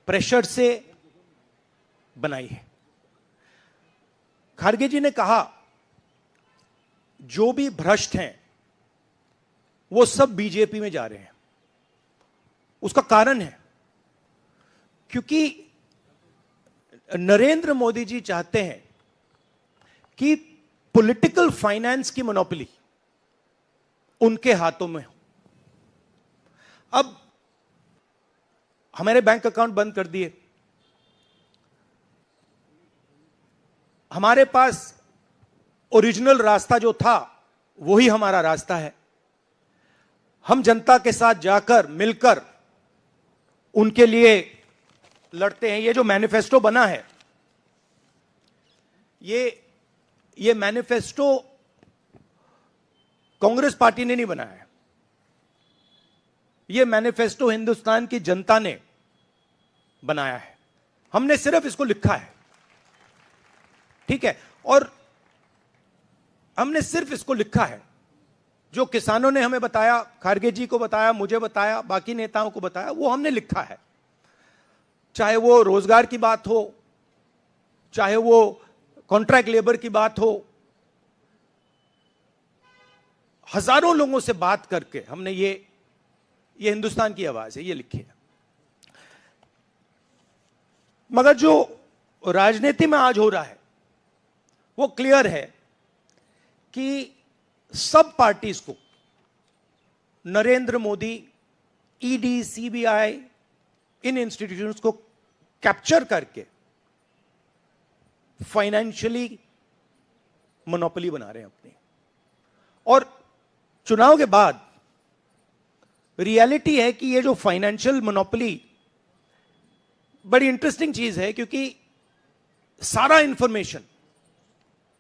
प्रेशर से बनाई है। खारगे जी ने कहा जो भी भ्रष्ट हैं वो सब बीजेपी में जा रहे हैं। उसका कारण है क्योंकि नरेंद्र मोदी जी चाहते हैं कि पॉलिटिकल फाइनेंस की मोनोपोली उनके हाथों में हो। अब हमारे बैंक अकाउंट बंद कर दिए, हमारे पास ओरिजिनल रास्ता जो था वही हमारा रास्ता है। हम जनता के साथ जाकर मिलकर उनके लिए लड़ते हैं। ये जो मैनिफेस्टो बना है, ये मैनिफेस्टो कांग्रेस पार्टी ने नहीं बनाया है। ये मैनिफेस्टो हिंदुस्तान की जनता ने बनाया है। हमने सिर्फ इसको लिखा है, ठीक है। और हमने सिर्फ इसको लिखा है, जो किसानों ने हमें बताया, खारगे जी को बताया, मुझे बताया, बाकी नेताओं को बताया, वो हमने लिखा है। चाहे वो रोजगार की बात हो, चाहे वो कॉन्ट्रैक्ट लेबर की बात हो, हजारों लोगों से बात करके हमने ये हिंदुस्तान की आवाज है, ये लिखी है। मगर जो राजनीति में आज हो रहा है वो क्लियर है कि सब पार्टीज को नरेंद्र मोदी, ईडी, सीबीआई, इन इंस्टीट्यूशंस को कैप्चर करके फाइनेंशियली मोनोपोली बना रहे हैं अपनी। और चुनाव के बाद रियलिटी है कि ये जो फाइनेंशियल मोनोपोली बड़ी इंटरेस्टिंग चीज है, क्योंकि सारा इंफॉर्मेशन,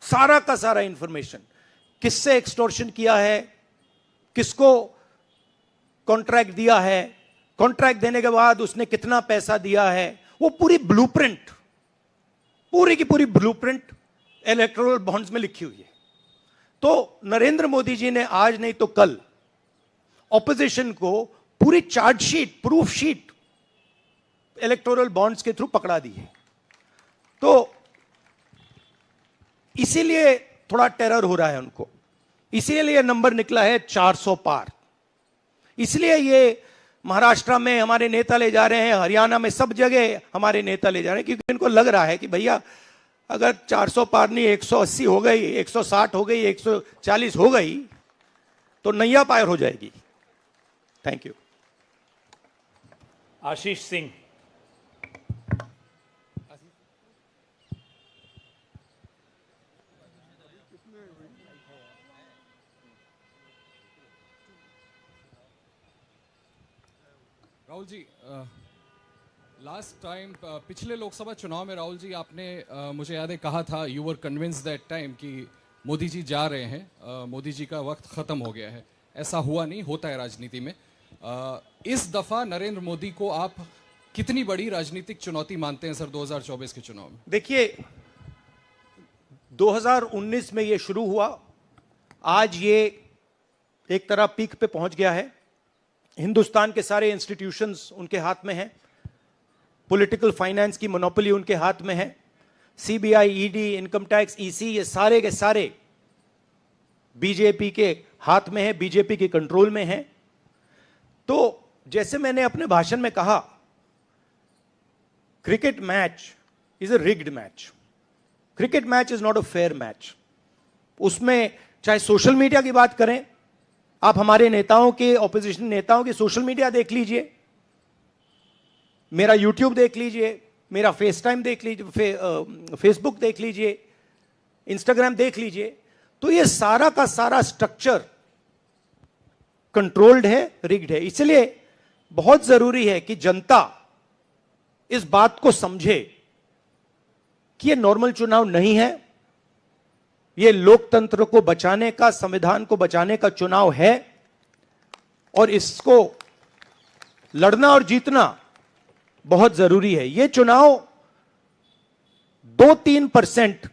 सारा का सारा इंफॉर्मेशन, किससे एक्सटॉर्शन किया है, किसको कॉन्ट्रैक्ट दिया है, कॉन्ट्रैक्ट देने के बाद उसने कितना पैसा दिया है, वो पूरी ब्लूप्रिंट, पूरी की पूरी ब्लूप्रिंट इलेक्टोरल बॉन्ड्स में लिखी हुई है। तो नरेंद्र मोदी जी ने आज नहीं तो कल ऑपोजिशन को पूरी chargesheet, proof sheet electoral bonds के थ्रू पकड़ा दी है। तो इसीलिए थोड़ा टेरर हो रहा है उनको, इसीलिए नंबर निकला है 400 पार। इसलिए ये महाराष्ट्र में हमारे नेता ले जा रहे हैं, हरियाणा में सब जगह हमारे नेता ले जा रहे हैं, क्योंकि इनको लग रहा है कि भैया अगर 400 पार नहीं 180 हो गई, 160 हो गई, 140 हो गई तो नैया पार हो जाएगी। Thank you. Ashish Singh. Rahul ji, last time पिछले लोकसभा चुनाव में राहुल जी आपने मुझे याद है कहा था, you were convinced that time कि मोदी जी जा रहे हैं, मोदी जी का वक्त खत्म हो गया है। ऐसा हुआ नहीं, होता है राजनीति में। इस दफा नरेंद्र मोदी को आप कितनी बड़ी राजनीतिक चुनौती मानते हैं सर 2024 के चुनाव में? देखिए, 2019 में ये शुरू हुआ, आज ये एक तरह पीक पे पहुंच गया है। हिंदुस्तान के सारे इंस्टीट्यूशंस उनके हाथ में हैं, पॉलिटिकल फाइनेंस की मोनोपोली उनके हाथ में है, CBI, ED, income tax, EC, ये सारे के सारे बीजेपी के हाथ में है, बीजेपी के कंट्रोल में है। तो जैसे मैंने अपने भाषण में कहा, cricket match is a rigged match. Cricket match is not a fair match. उसमें चाहे सोशल मीडिया की बात करें, आप हमारे नेताओं के, ऑपोजिशन नेताओं के सोशल मीडिया देख लीजिए, मेरा यूट्यूब देख लीजिए, मेरा फेस टाइम देख लीजिए, फेसबुक देख लीजिए, इंस्टाग्राम देख लीजिए, तो ये सारा का सारा स्ट्रक्चर कंट्रोल्ड है, रिग्ड है। इसलिए बहुत जरूरी है कि जनता इस बात को समझे कि ये नॉर्मल चुनाव नहीं है, ये लोकतंत्र को बचाने का, संविधान को बचाने का चुनाव है, और इसको लड़ना और जीतना बहुत जरूरी है। ये चुनाव 2-3%,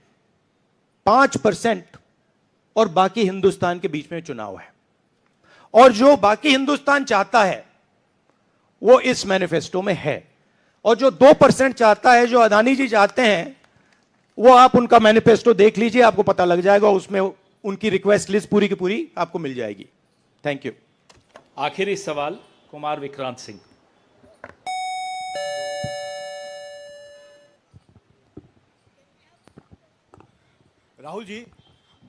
5% और बाकी हिंदुस्तान के बीच में चुनाव है, और जो बाकी हिंदुस्तान चाहता है वो इस मैनिफेस्टो में है, और जो 2% चाहता है, जो अदानी जी चाहते हैं, वो आप उनका मैनिफेस्टो देख लीजिए, आपको पता लग जाएगा, उसमें उनकी रिक्वेस्ट लिस्ट पूरी की पूरी आपको मिल जाएगी। Thank you. आखिरी सवाल कुमार विक्रांत सिंह। राहुल जी,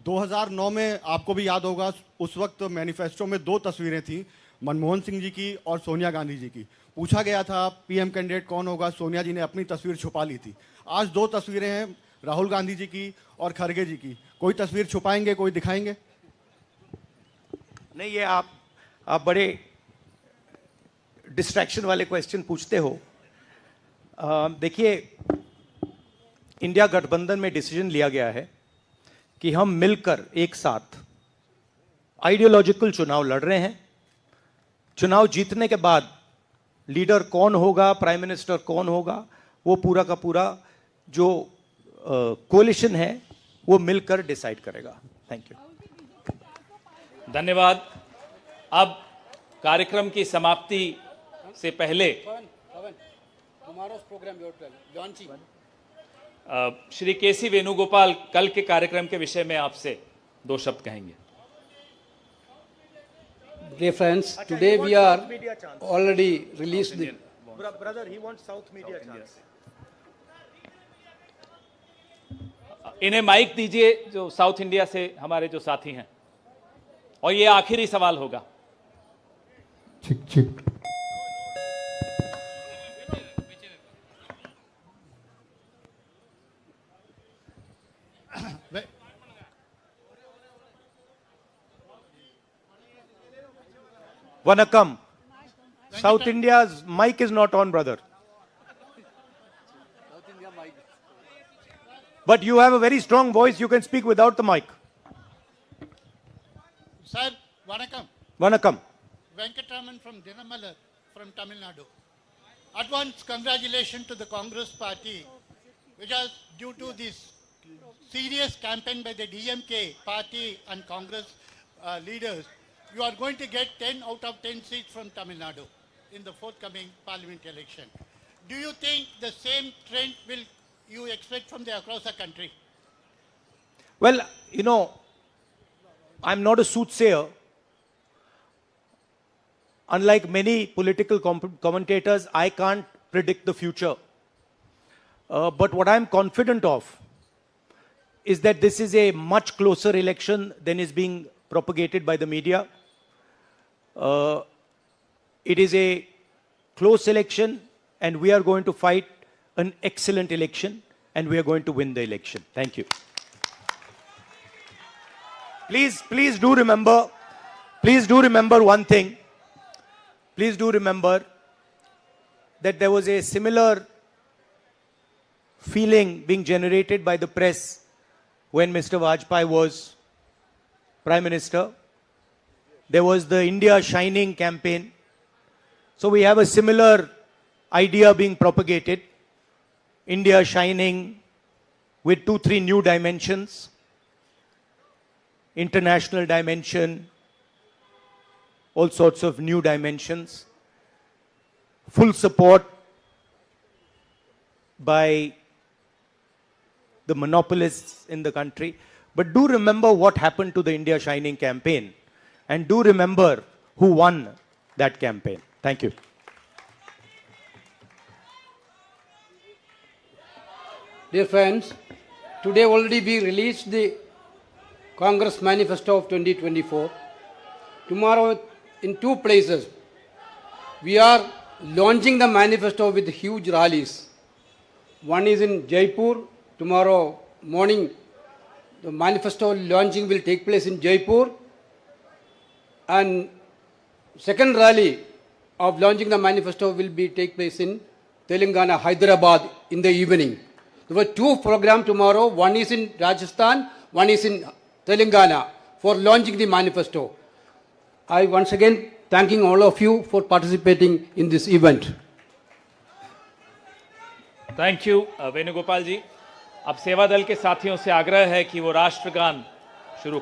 2009 में आपको भी याद होगा, उस वक्त मैनिफेस्टो में 2 तस्वीरें थी, मनमोहन सिंह जी की और सोनिया गांधी जी की। पूछा गया था पीएम कैंडिडेट कौन होगा, सोनिया जी ने अपनी तस्वीर छुपा ली थी। आज 2 तस्वीरें हैं, राहुल गांधी जी की और खड़गे जी की। कोई तस्वीर छुपाएंगे, कोई दिखाएंगे? नहीं, ये आप बड़े डिस्ट्रैक्शन वाले क्वेश्चन पूछते हो। देखिए, इंडिया गठबंधन में डिसीजन लिया गया है कि हम मिलकर एक साथ आइडियोलॉजिकल चुनाव लड़ रहे हैं। चुनाव जीतने के बाद लीडर कौन होगा, प्राइम मिनिस्टर कौन होगा, वो पूरा का पूरा जो कोलिशन है वो मिलकर डिसाइड करेगा। Thank you. धन्यवाद। अब कार्यक्रम की समाप्ति से पहले श्री केसी वेणुगोपाल कल के कार्यक्रम के विषय में आपसे 2 शब्द कहेंगे। Dear friends, today we are already released the Brother, he wants South media chance. इन्हें माइक दीजिए जो साउथ इंडिया से हमारे जो साथी हैं, और ये आखिरी सवाल होगा। chick. Vanakkam. South India's mic is not on, brother. But you have a very strong voice. You can speak without the mic. Sir, Vanakkam. Vanakkam. Venkatraman from Dinamalar from Tamil Nadu. Advance congratulations to the Congress party, which is due to this serious campaign by the DMK party and Congress leaders. You are going to get 10 out of 10 seats from Tamil Nadu in the forthcoming parliament election. Do you think the same trend will you expect from the across the country? Well, you know, I'm not a soothsayer. Unlike many political commentators, I can't predict the future. But what I'm confident of is that this is a much closer election than is being propagated by the media. It is a close election, and we are going to fight an excellent election, and we are going to win the election. Thank you. Please do remember one thing. Please do remember that there was a similar feeling being generated by the press when Mr. Vajpayee was Prime Minister. There was the India Shining campaign. So we have a similar idea being propagated. India Shining with 2-3 new dimensions. International dimension. All sorts of new dimensions. Full support by the monopolists in the country. But do remember what happened to the India Shining campaign. And do remember who won that campaign. Thank you. Dear friends, today already we released the Congress Manifesto of 2024. Tomorrow in 2 places we are launching the manifesto with huge rallies. One is in Jaipur. Tomorrow morning the manifesto launching will take place in Jaipur. And second rally of launching the manifesto will take place in Telangana, Hyderabad in the evening. There were 2 programs tomorrow. One is in Rajasthan, one is in Telangana for launching the manifesto. I once again thanking all of you for participating in this event. Thank you Venugopal ji. अब सेवा दल के साथियों से आग्रह है कि वो राष्ट्रगान शुरू